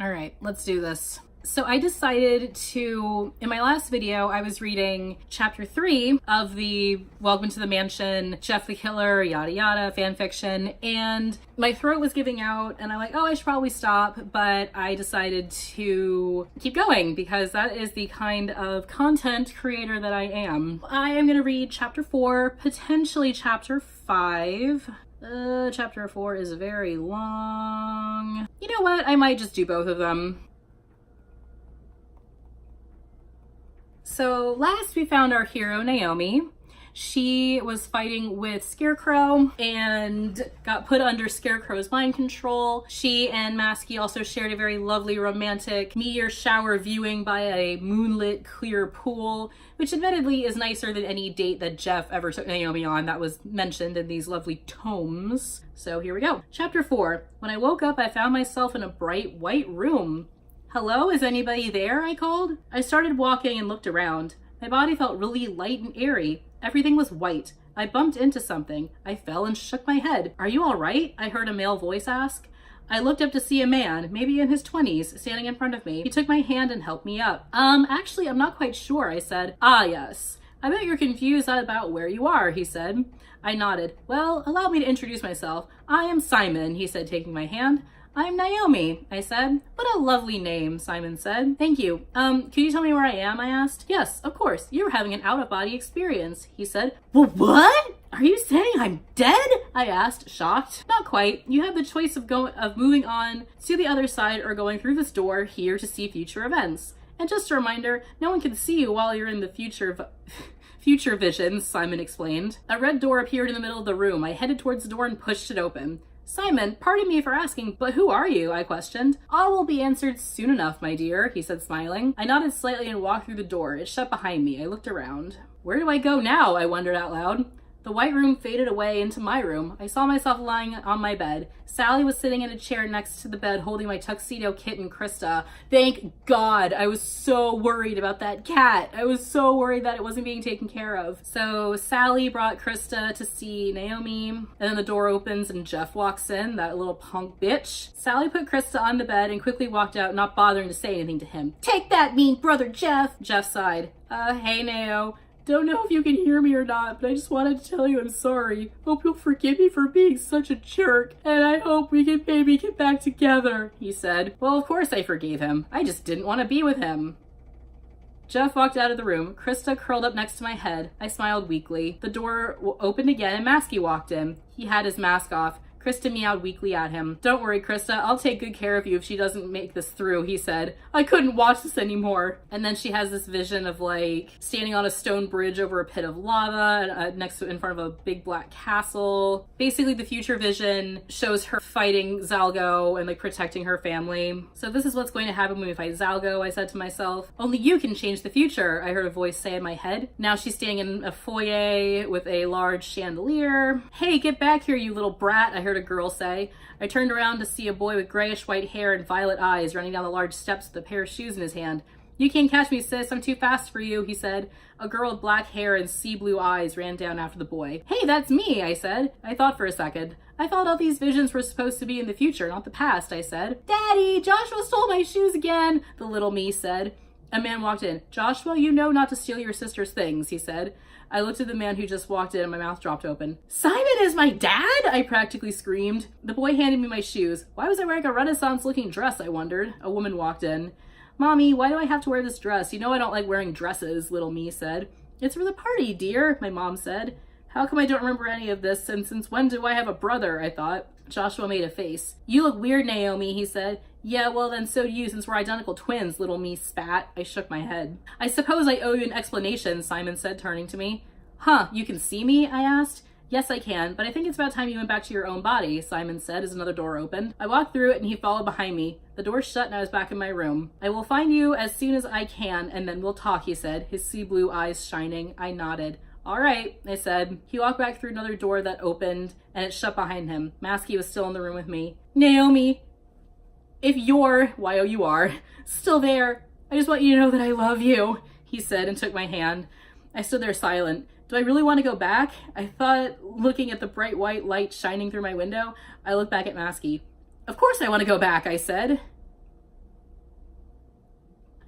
All right, let's do this. So I decided to, in my last video, I was reading chapter 3 of the Welcome to the Mansion, Jeff the Killer, yada yada, fan fiction, and my throat was giving out and I'm like, oh, I should probably stop, but I decided to keep going because that is the kind of content creator that I am. I am going to read chapter 4, potentially chapter 5. Chapter 4 is very long. You know what? I might just do both of them. So last we found our hero, Naomi. She was fighting with Scarecrow and got put under Scarecrow's mind control. She and Masky also shared a very lovely romantic meteor shower viewing by a moonlit clear pool, which admittedly is nicer than any date that Jeff ever took Naomi on that was mentioned in these lovely tomes. So here we go. Chapter 4. When I woke up, I found myself in a bright white room. Hello, is anybody there? I called. I started walking and looked around. My body felt really light and airy. Everything was white. I bumped into something. I fell and shook my head. Are you all right? I heard a male voice ask. I looked up to see a man, maybe in his 20s, standing in front of me. He took my hand and helped me up. Actually, I'm not quite sure, I said. Ah, yes. I bet you're confused about where you are, he said. I nodded. Well, allow me to introduce myself. I am Simon, he said, taking my hand. I'm Naomi, I said. What a lovely name, Simon said. Thank you. Can you tell me where I am? I asked. Yes, of course. You're having an out-of-body experience, he said. Well, what? Are you saying I'm dead? I asked, shocked. Not quite. You have the choice of moving on to the other side or going through this door here to see future events. And just a reminder, no one can see you while you're in the future visions, Simon explained. A red door appeared in the middle of the room. I headed towards the door and pushed it open. Simon, pardon me for asking, but who are you? I questioned. All will be answered soon enough, my dear, he said, smiling. I nodded slightly and walked through the door. It shut behind me. I looked around. Where do I go now? I wondered out loud. The white room faded away into my room. I saw myself lying on my bed. Sally was sitting in a chair next to the bed holding my tuxedo kitten, Christa. Thank God. I was so worried about that cat. I was so worried that it wasn't being taken care of. So Sally brought Christa to see Naomi, and then the door opens and Jeff walks in, that little punk bitch. Sally put Christa on the bed and quickly walked out, not bothering to say anything to him. Take that, mean brother Jeff. Jeff sighed. Hey, Nao. Don't know if you can hear me or not, but I just wanted to tell you I'm sorry. Hope you'll forgive me for being such a jerk, and I hope we can maybe get back together, he said. Well, of course I forgave him. I just didn't want to be with him. Jeff walked out of the room. Christa curled up next to my head. I smiled weakly. The door opened again and Masky walked in. He had his mask off. Christa meowed weakly at him. Don't worry, Christa. I'll take good care of you if she doesn't make this through, he said. I couldn't watch this anymore. And then she has this vision of like standing on a stone bridge over a pit of lava in front of a big black castle. Basically, the future vision shows her fighting Zalgo and like protecting her family. So this is what's going to happen when we fight Zalgo, I said to myself. Only you can change the future, I heard a voice say in my head. Now she's standing in a foyer with a large chandelier. Hey, get back here, you little brat, I heard a girl say. I turned around to see a boy with grayish white hair and violet eyes running down the large steps with a pair of shoes in his hand. You can't catch me, sis. I'm too fast for you, he said. A girl with black hair and sea blue eyes ran down after the boy. Hey, that's me, I said. I thought for a second. I thought all these visions were supposed to be in the future, not the past, I said. Daddy, Joshua stole my shoes again, the little me said. A man walked in. Joshua, you know not to steal your sister's things, he said. I looked at the man who just walked in and my mouth dropped open. Simon is my dad? I practically screamed. The boy handed me my shoes. Why was I wearing a Renaissance-looking dress, I wondered. A woman walked in. Mommy, why do I have to wear this dress? You know I don't like wearing dresses, little me said. It's for the party, dear, my mom said. How come I don't remember any of this, and since when do I have a brother, I thought. Joshua made a face. You look weird, Naomi, he said. Yeah, well then so do you, since we're identical twins, little me spat. I shook my head. I suppose I owe you an explanation, Simon said, turning to me. Huh, you can see me? I asked. Yes, I can, but I think it's about time you went back to your own body, Simon said as another door opened. I walked through it and he followed behind me. The door shut and I was back in my room. I will find you as soon as I can and then we'll talk, he said, his sea blue eyes shining. I nodded. All right, I said. He walked back through another door that opened and it shut behind him. Masky was still in the room with me. Naomi, if you're, Y-O-U-R, still there, I just want you to know that I love you, he said and took my hand. I stood there silent. Do I really want to go back? I thought, looking at the bright white light shining through my window. I looked back at Masky. Of course I want to go back, I said.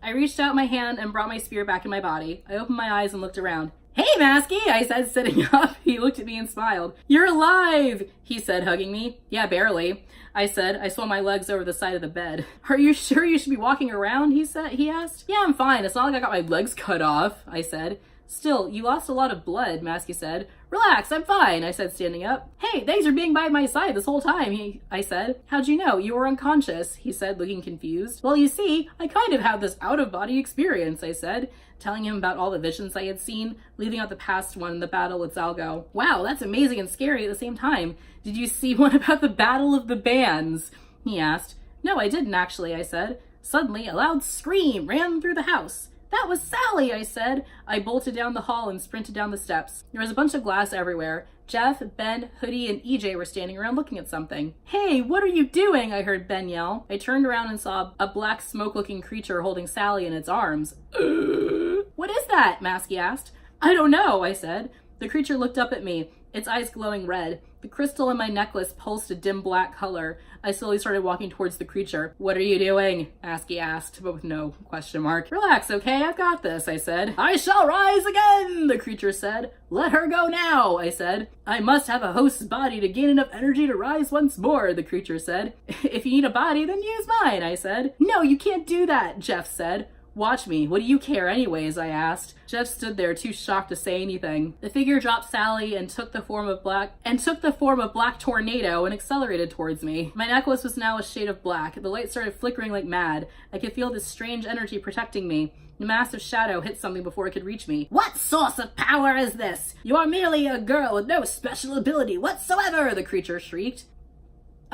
I reached out my hand and brought my spear back in my body. I opened my eyes and looked around. Hey, Masky, I said, sitting up. He looked at me and smiled. You're alive, he said, hugging me. Yeah, barely, I said. I swung my legs over the side of the bed. Are you sure you should be walking around, he asked. Yeah, I'm fine. It's not like I got my legs cut off, I said. Still, you lost a lot of blood, Masky said. Relax, I'm fine, I said, standing up. Hey, thanks for being by my side this whole time, I said. How'd you know? You were unconscious, he said, looking confused. Well, you see, I kind of had this out-of-body experience, I said, telling him about all the visions I had seen, leaving out the past one, the battle with Zalgo. Wow, that's amazing and scary at the same time. Did you see one about the Battle of the Bands? He asked. No, I didn't actually, I said. Suddenly, a loud scream ran through the house. That was Sally, I said. I bolted down the hall and sprinted down the steps. There was a bunch of glass everywhere. Jeff, Ben, Hoodie, and EJ were standing around looking at something. Hey, what are you doing? I heard Ben yell. I turned around and saw a black smoke-looking creature holding Sally in its arms. What is that? Masky asked. I don't know, I said. The creature looked up at me, its eyes glowing red. The crystal in my necklace pulsed a dim black color. I slowly started walking towards the creature. What are you doing? Masky asked, but with no question mark. Relax, okay? I've got this, I said. I shall rise again, the creature said. Let her go now, I said. I must have a host's body to gain enough energy to rise once more, the creature said. If you need a body, then use mine, I said. No, you can't do that, Jeff said. Watch me. What do you care anyways? I asked. Jeff stood there, too shocked to say anything. The figure dropped Sally and took the form of Black Tornado and accelerated towards me. My necklace was now a shade of black. The light started flickering like mad. I could feel this strange energy protecting me. The massive shadow hit something before it could reach me. What source of power is this? You are merely a girl with no special ability whatsoever, the creature shrieked.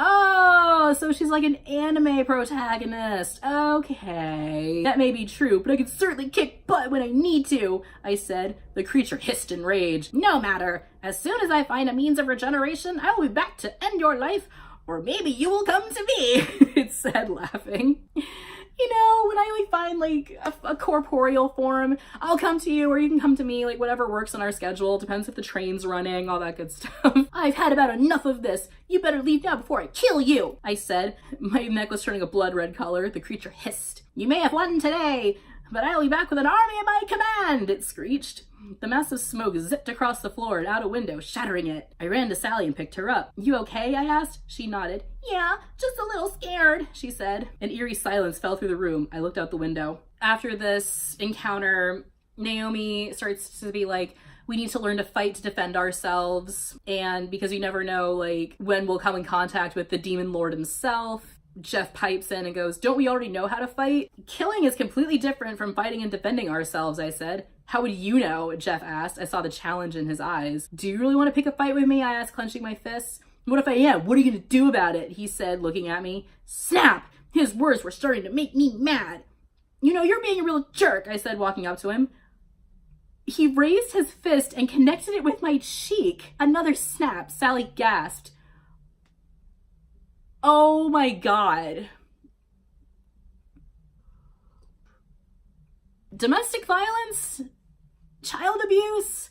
Oh, so she's like an anime protagonist. Okay. That may be true, but I can certainly kick butt when I need to, I said. The creature hissed in rage. No matter. As soon as I find a means of regeneration, I will be back to end your life, or maybe you will come to me, it said, laughing. You know, when I find a corporeal form, I'll come to you or you can come to me, whatever works on our schedule. Depends if the train's running, all that good stuff. I've had about enough of this. You better leave now before I kill you, I said. My neck was turning a blood red color. The creature hissed. You may have won today, but I'll be back with an army at my command, it screeched. The massive smoke zipped across the floor and out a window, shattering it. I ran to Sally and picked her up. You okay? I asked. She nodded. Yeah, just a little scared, she said. An eerie silence fell through the room. I looked out the window. After this encounter, Naomi starts to be like, we need to learn to fight to defend ourselves. And because you never know, when we'll come in contact with the demon lord himself. Jeff pipes in and goes, don't we already know how to fight? Killing is completely different from fighting and defending ourselves, I said. How would you know? Jeff asked. I saw the challenge in his eyes. Do you really want to pick a fight with me? I asked, clenching my fists. What if I am? What are you going to do about it? He said, looking at me. Snap! His words were starting to make me mad. You know, you're being a real jerk, I said, walking up to him. He raised his fist and connected it with my cheek. Another snap. Sally gasped. Oh my God. Domestic violence? Child abuse?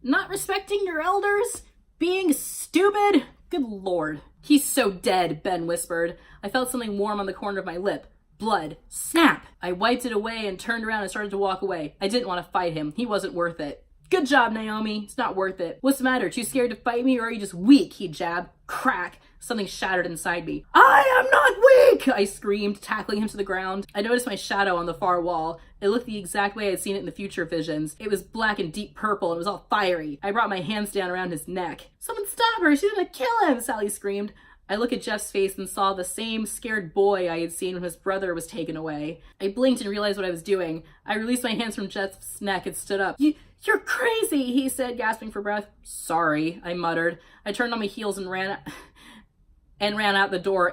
Not respecting your elders? Being stupid? Good Lord. He's so dead, Ben whispered. I felt something warm on the corner of my lip. Blood. Snap! I wiped it away and turned around and started to walk away. I didn't want to fight him. He wasn't worth it. Good job, Naomi. It's not worth it. What's the matter? Too scared to fight me or are you just weak? He jabbed. Crack. Something shattered inside me. I am not weak! I screamed, tackling him to the ground. I noticed my shadow on the far wall. It looked the exact way I'd seen it in the future visions. It was black and deep purple and it was all fiery. I brought my hands down around his neck. Someone stop her! She's gonna kill him! Sally screamed. I looked at Jeff's face and saw the same scared boy I had seen when his brother was taken away. I blinked and realized what I was doing. I released my hands from Jeff's neck and stood up. You're crazy, he said, gasping for breath. Sorry, I muttered. I turned on my heels and ran out the door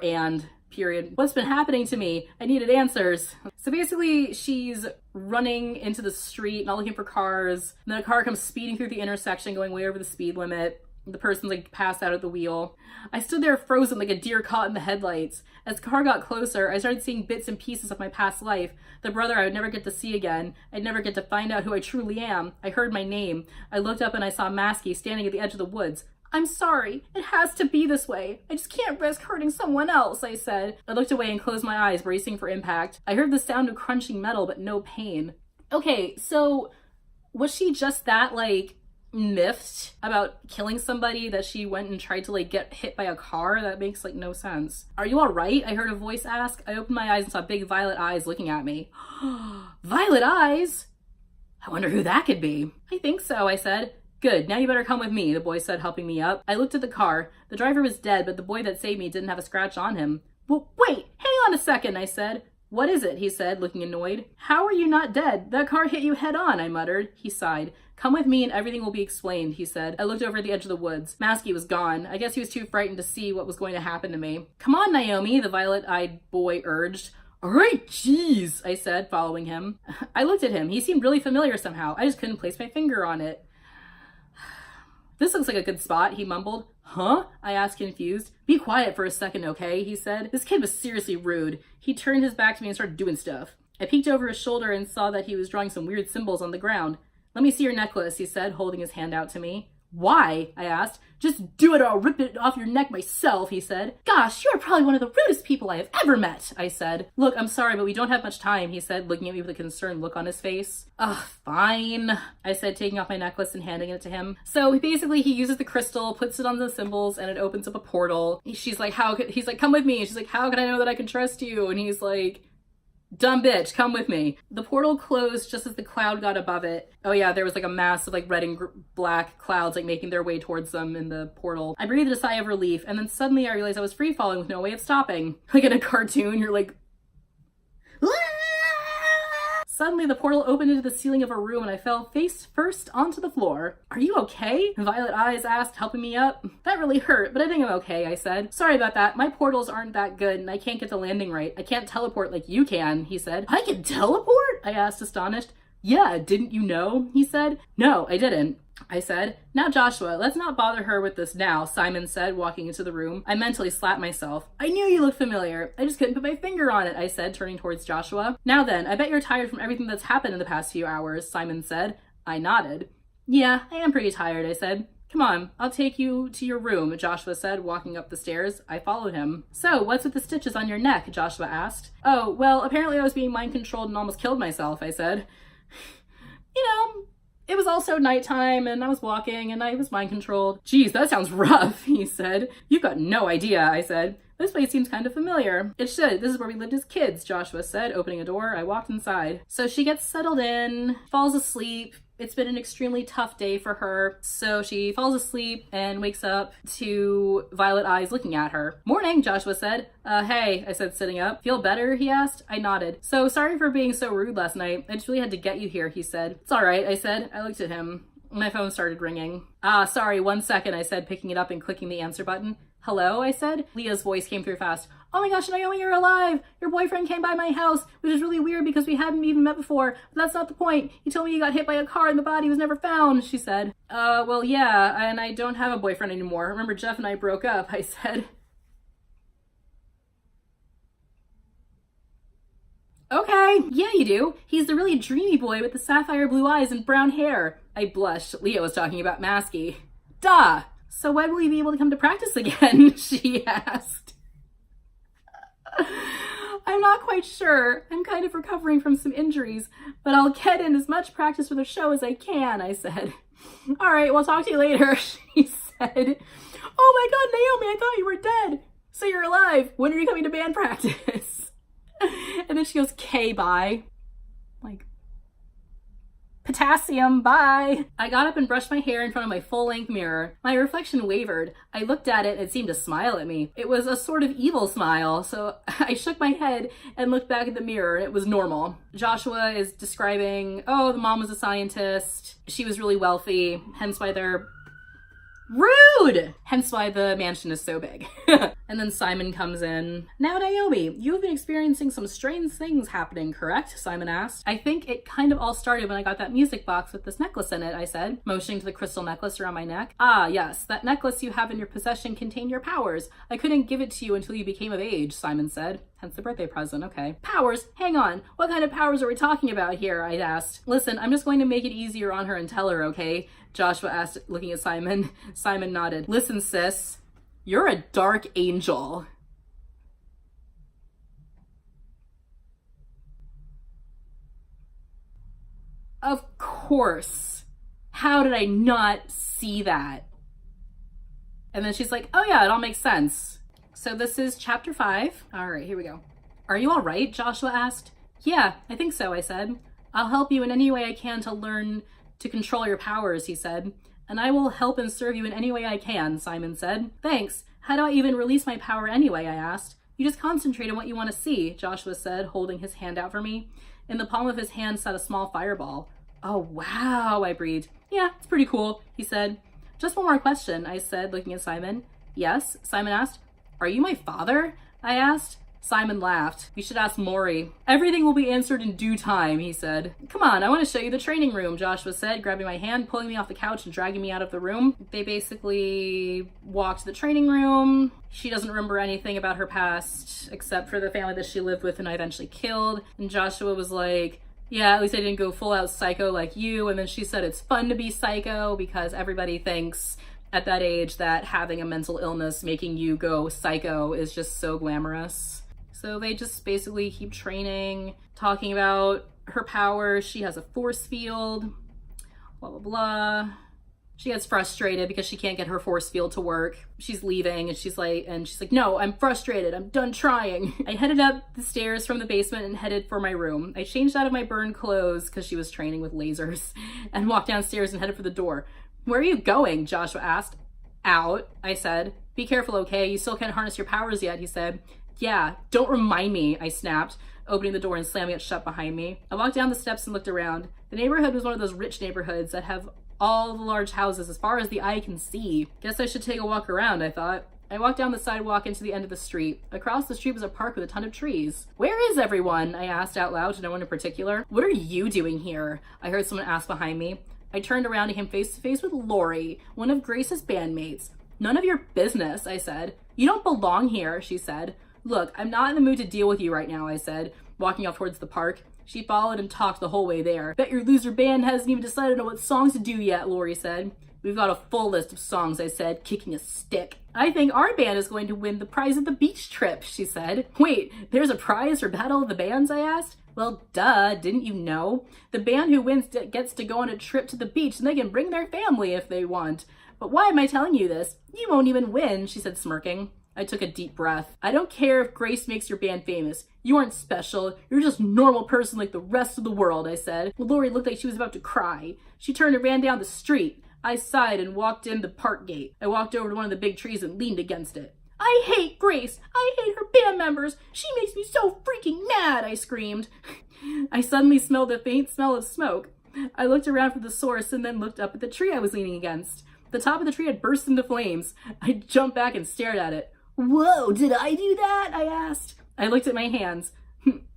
period. What's been happening to me? I needed answers. So basically, she's running into the street, not looking for cars. And then a car comes speeding through the intersection, going way over the speed limit. The person's passed out at the wheel. I stood there frozen like a deer caught in the headlights. As the car got closer, I started seeing bits and pieces of my past life. The brother I would never get to see again. I'd never get to find out who I truly am. I heard my name. I looked up and I saw Masky standing at the edge of the woods. I'm sorry. It has to be this way. I just can't risk hurting someone else, I said. I looked away and closed my eyes, bracing for impact. I heard the sound of crunching metal, but no pain. Okay, so was she just that, like, miffed about killing somebody that she went and tried to, like, get hit by a car? That makes, like, no sense. Are you all right? I heard a voice ask. I opened my eyes and saw big violet eyes looking at me. Violet eyes? I wonder who that could be. I think so, I said. Good, now you better come with me, the boy said, helping me up. I looked at the car. The driver was dead, but the boy that saved me didn't have a scratch on him. Well, wait, hang on a second, I said. What is it? He said, looking annoyed. How are you not dead? That car hit you head on, I muttered. He sighed. Come with me and everything will be explained, he said. I looked over at the edge of the woods. Masky was gone. I guess he was too frightened to see what was going to happen to me. Come on, Naomi, the violet-eyed boy urged. All right, jeez, I said, following him. I looked at him. He seemed really familiar somehow. I just couldn't place my finger on it. This looks like a good spot, he mumbled. Huh? I asked, confused. Be quiet for a second, okay? He said. This kid was seriously rude. He turned his back to me and started doing stuff. I peeked over his shoulder and saw that he was drawing some weird symbols on the ground. Let me see your necklace, he said, holding his hand out to me. Why? I asked. Just do it or I'll rip it off your neck myself, he said. Gosh, you are probably one of the rudest people I have ever met, I said. Look, I'm sorry, but we don't have much time, he said, looking at me with a concerned look on his face. Ugh, fine, I said, taking off my necklace and handing it to him. So basically he uses the crystal, puts it on the symbols, and it opens up a portal. She's like, he's like, come with me. And she's like, how can I know that I can trust you? And he's like, dumb bitch, come with me. The portal closed just as the cloud got above it. Oh yeah, there was like a mass of like red and black clouds like making their way towards them in the portal. I breathed a sigh of relief, and then suddenly I realized I was free falling with no way of stopping. Like in a cartoon, you're like, Aah! Suddenly the portal opened into the ceiling of a room and I fell face first onto the floor. Are you okay? Violet Eyes asked, helping me up. That really hurt, but I think I'm okay, I said. Sorry about that. My portals aren't that good and I can't get the landing right. I can't teleport like you can, he said. I can teleport? I asked, astonished. Yeah, didn't you know? He said. No, I didn't. I said. Now Joshua, let's not bother her with this now, Simon said, walking into the room. I mentally slapped myself. I knew you looked familiar. I just couldn't put my finger on it, I said, turning towards Joshua. Now then, I bet you're tired from everything that's happened in the past few hours, Simon said. I nodded. Yeah, I am pretty tired, I said. Come on, I'll take you to your room, Joshua said, walking up the stairs. I followed him. So, what's with the stitches on your neck? Joshua asked. Oh, well, apparently I was being mind-controlled and almost killed myself, I said. You know, it was also nighttime and I was walking and I was mind-controlled. Geez, that sounds rough, he said. You've got no idea, I said. This place seems kind of familiar. It should. This is where we lived as kids, Joshua said, opening a door. I walked inside. So she gets settled in, falls asleep. It's been an extremely tough day for her. So she falls asleep and wakes up to Violet Eyes looking at her. Morning, Joshua said. Hey, I said, sitting up. Feel better, he asked. I nodded. So sorry for being so rude last night. I just really had to get you here, he said. It's all right, I said. I looked at him. My phone started ringing. Sorry, 1 second, I said, picking it up and clicking the answer button. Hello, I said. Leah's voice came through fast. Oh my gosh, Naomi, you're alive! Your boyfriend came by my house, which is really weird because we hadn't even met before. But that's not the point. He told me you got hit by a car and the body was never found, she said. Well, yeah, and I don't have a boyfriend anymore. Remember, Jeff and I broke up, I said. Okay, yeah, you do. He's the really dreamy boy with the sapphire blue eyes and brown hair. I blushed. Leah was talking about Masky. Duh! So when will we be able to come to practice again? She asked. I'm not quite sure. I'm kind of recovering from some injuries, but I'll get in as much practice for the show as I can, I said. All right, we'll talk to you later, she said. Oh my God, Naomi, I thought you were dead. So you're alive. When are you coming to band practice? And then she goes, K, bye. Like, potassium, bye. I got up and brushed my hair in front of my full-length mirror. My reflection wavered. I looked at it and it seemed to smile at me. It was a sort of evil smile, so I shook my head and looked back at the mirror and it was normal. Joshua is describing, oh, the mom was a scientist. She was really wealthy, hence why they're rude! Hence why the mansion is so big. And then Simon comes in. Now, Naomi, you've been experiencing some strange things happening, correct? Simon asked. I think it kind of all started when I got that music box with this necklace in it, I said, motioning to the crystal necklace around my neck. Ah, yes, that necklace you have in your possession contained your powers. I couldn't give it to you until you became of age, Simon said. Hence the birthday present, okay. Powers, hang on. What kind of powers are we talking about here? I asked. Listen, I'm just going to make it easier on her and tell her, okay? Joshua asked, looking at Simon. Simon nodded. Listen, sis, you're a dark angel. Of course. How did I not see that? And then she's like, oh yeah, it all makes sense. So this is chapter 5. All right, here we go. Are you all right? Joshua asked. Yeah, I think so, I said. I'll help you in any way I can to learn to control your powers, he said. And I will help and serve you in any way I can, Simon said. Thanks. How do I even release my power anyway, I asked. You just concentrate on what you want to see, Joshua said, holding his hand out for me. In the palm of his hand sat a small fireball. Oh, wow, I breathed. Yeah, it's pretty cool, he said. Just one more question, I said, looking at Simon. Yes, Simon asked. Are you my father? I asked. Simon laughed. You should ask Maury. Everything will be answered in due time, he said. Come on, I want to show you the training room, Joshua said, grabbing my hand, pulling me off the couch and dragging me out of the room. They basically walked to the training room. She doesn't remember anything about her past except for the family that she lived with and I eventually killed. And Joshua was like, yeah, at least I didn't go full out psycho like you. And then she said it's fun to be psycho because everybody thinks at that age that having a mental illness making you go psycho is just so glamorous. So they just basically keep training, talking about her powers. She has a force field, blah, blah, blah. She gets frustrated because she can't get her force field to work. She's leaving and she's like, no, I'm frustrated. I'm done trying. I headed up the stairs from the basement and headed for my room. I changed out of my burned clothes because she was training with lasers and walked downstairs and headed for the door. Where are you going? Joshua asked. Out, I said. Be careful, okay? You still can't harness your powers yet, he said. Yeah, don't remind me, I snapped, opening the door and slamming it shut behind me. I walked down the steps and looked around. The neighborhood was one of those rich neighborhoods that have all the large houses as far as the eye can see. Guess I should take a walk around, I thought. I walked down the sidewalk into the end of the street. Across the street was a park with a ton of trees. Where is everyone? I asked out loud to no one in particular. What are you doing here? I heard someone ask behind me. I turned around and came face to face with Lori, one of Grace's bandmates. None of your business, I said. You don't belong here, she said. Look, I'm not in the mood to deal with you right now, I said, walking off towards the park. She followed and talked the whole way there. Bet your loser band hasn't even decided on what songs to do yet, Lori said. We've got a full list of songs, I said, kicking a stick. I think our band is going to win the prize of the beach trip, she said. Wait, there's a prize for Battle of the Bands, I asked. Well, duh, didn't you know? The band who wins gets to go on a trip to the beach and they can bring their family if they want. But why am I telling you this? You won't even win, she said, smirking. I took a deep breath. I don't care if Grace makes your band famous. You aren't special. You're just a normal person like the rest of the world, I said. Lori looked like she was about to cry. She turned and ran down the street. I sighed and walked in the park gate. I walked over to one of the big trees and leaned against it. I hate Grace. I hate her band members. She makes me so freaking mad, I screamed. I suddenly smelled a faint smell of smoke. I looked around for the source and then looked up at the tree I was leaning against. The top of the tree had burst into flames. I jumped back and stared at it. Whoa, did I do that? I asked. I looked at my hands.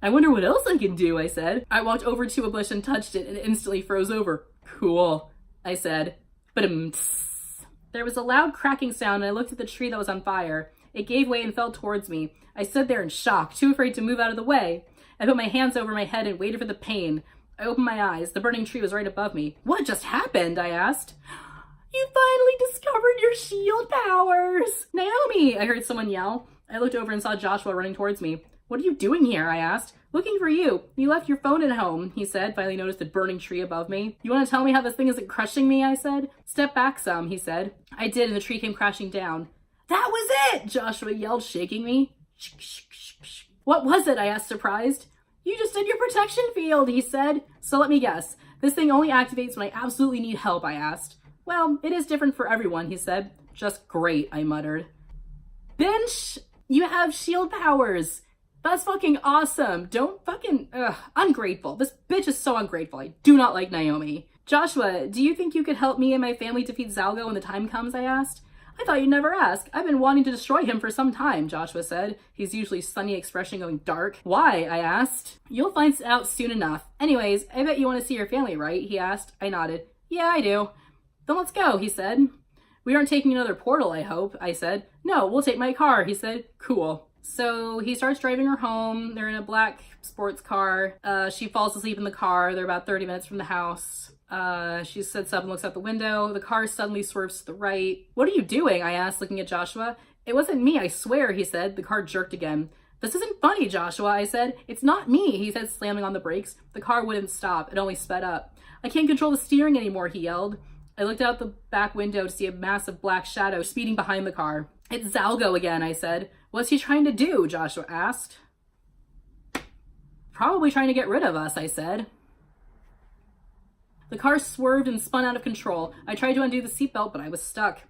I wonder what else I can do, I said. I walked over to a bush and touched it and it instantly froze over. Cool, I said. But there was a loud cracking sound and I looked at the tree that was on fire. It gave way and fell towards me. I stood there in shock, too afraid to move out of the way. I put my hands over my head and waited for the pain. I opened my eyes. The burning tree was right above me. What just happened? I asked. You finally discovered your shield powers! Naomi! I heard someone yell. I looked over and saw Joshua running towards me. What are you doing here? I asked. Looking for you. You left your phone at home, he said, finally noticed the burning tree above me. You want to tell me how this thing isn't crushing me? I said. Step back some, he said. I did, and the tree came crashing down. That was it! Joshua yelled, shaking me. What was it? I asked, surprised. You just did your protection field, he said. So let me guess. This thing only activates when I absolutely need help, I asked. Well, it is different for everyone, he said. Just great, I muttered. Bench, you have shield powers. That's fucking awesome. Don't fucking, ungrateful. This bitch is so ungrateful. I do not like Naomi. Joshua, do you think you could help me and my family defeat Zalgo when the time comes, I asked. I thought you'd never ask. I've been wanting to destroy him for some time, Joshua said, his usually sunny expression going dark. Why? I asked. You'll find out soon enough. Anyways, I bet you want to see your family, right? He asked. I nodded. Yeah, I do. Then let's go, he said. We aren't taking another portal, I hope, I said. No, we'll take my car, he said. Cool. So he starts driving her home. They're in a black sports car. She falls asleep in the car. They're about 30 minutes from the house. She sits up and looks out the window. The car suddenly swerves to the right. "What are you doing?" I asked, looking at Joshua. "It wasn't me, I swear," he said. The car jerked again. "This isn't funny, Joshua," I said. "It's not me," he said, slamming on the brakes. The car wouldn't stop. It only sped up. "I can't control the steering anymore," he yelled. I looked out the back window to see a massive black shadow speeding behind the car. "It's Zalgo again," I said. "What's he trying to do?" Joshua asked. "Probably trying to get rid of us," I said. The car swerved and spun out of control. I tried to undo the seatbelt, but I was stuck.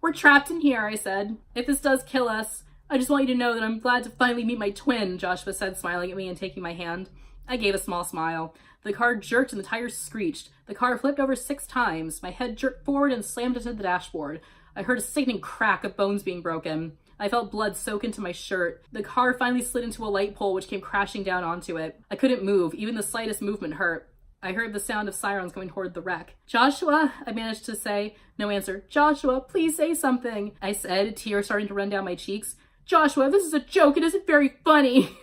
"We're trapped in here," I said. "If this does kill us, I just want you to know that I'm glad to finally meet my twin," Joshua said, smiling at me and taking my hand. I gave a small smile. The car jerked and the tires screeched. The car flipped over 6 times. My head jerked forward and slammed into the dashboard. I heard a sickening crack of bones being broken. I felt blood soak into my shirt. The car finally slid into a light pole, which came crashing down onto it. I couldn't move. Even the slightest movement hurt. I heard the sound of sirens coming toward the wreck. "Joshua," I managed to say. No answer. "Joshua, please say something," I said, tears starting to run down my cheeks. "Joshua, this is a joke. It isn't very funny,"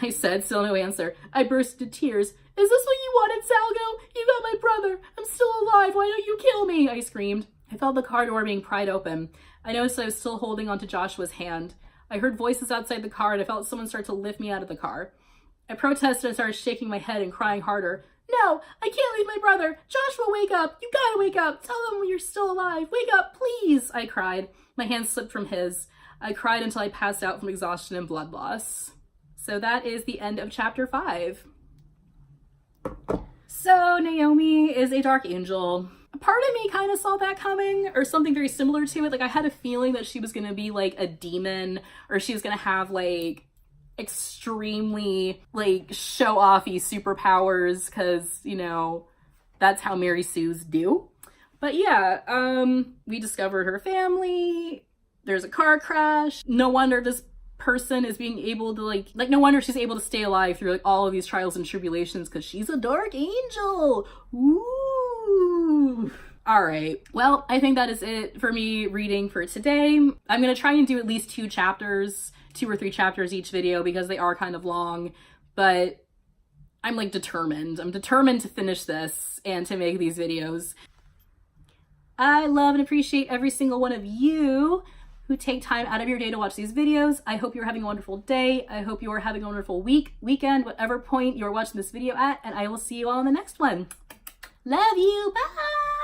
I said, still no answer. I burst into tears. "Is this what you wanted, Zalgo? You got my brother. I'm still alive. Why don't you kill me?" I screamed. I felt the car door being pried open. I noticed I was still holding onto Joshua's hand. I heard voices outside the car and I felt someone start to lift me out of the car. I protested and started shaking my head and crying harder. "No, I can't leave my brother. Joshua, wake up. You gotta wake up. Tell them you're still alive. Wake up, please," I cried. My hand slipped from his. I cried until I passed out from exhaustion and blood loss. So that is the end of chapter 5. So Naomi is a dark angel. A part of me kind of saw that coming, or something very similar to it. Like, I had a feeling that she was going to be like a demon, or she was going to have like extremely like show-offy superpowers, because, you know, that's how Mary Sue's do. But yeah, we discovered her family. There's a car crash. No wonder this person is being able to like no wonder she's able to stay alive through like all of these trials and tribulations, because she's a dark angel. Ooh. All right, well, I think that is it for me reading for today. I'm gonna try and do at least 2 or 3 chapters each video, because they are kind of long, but I'm like determined. I'm determined to finish this and to make these videos. I love and appreciate every single one of you who take time out of your day to watch these videos. I hope you're having a wonderful day. I hope you are having a wonderful week, weekend, whatever point you're watching this video at, and I will see you all in the next one. Love you, bye!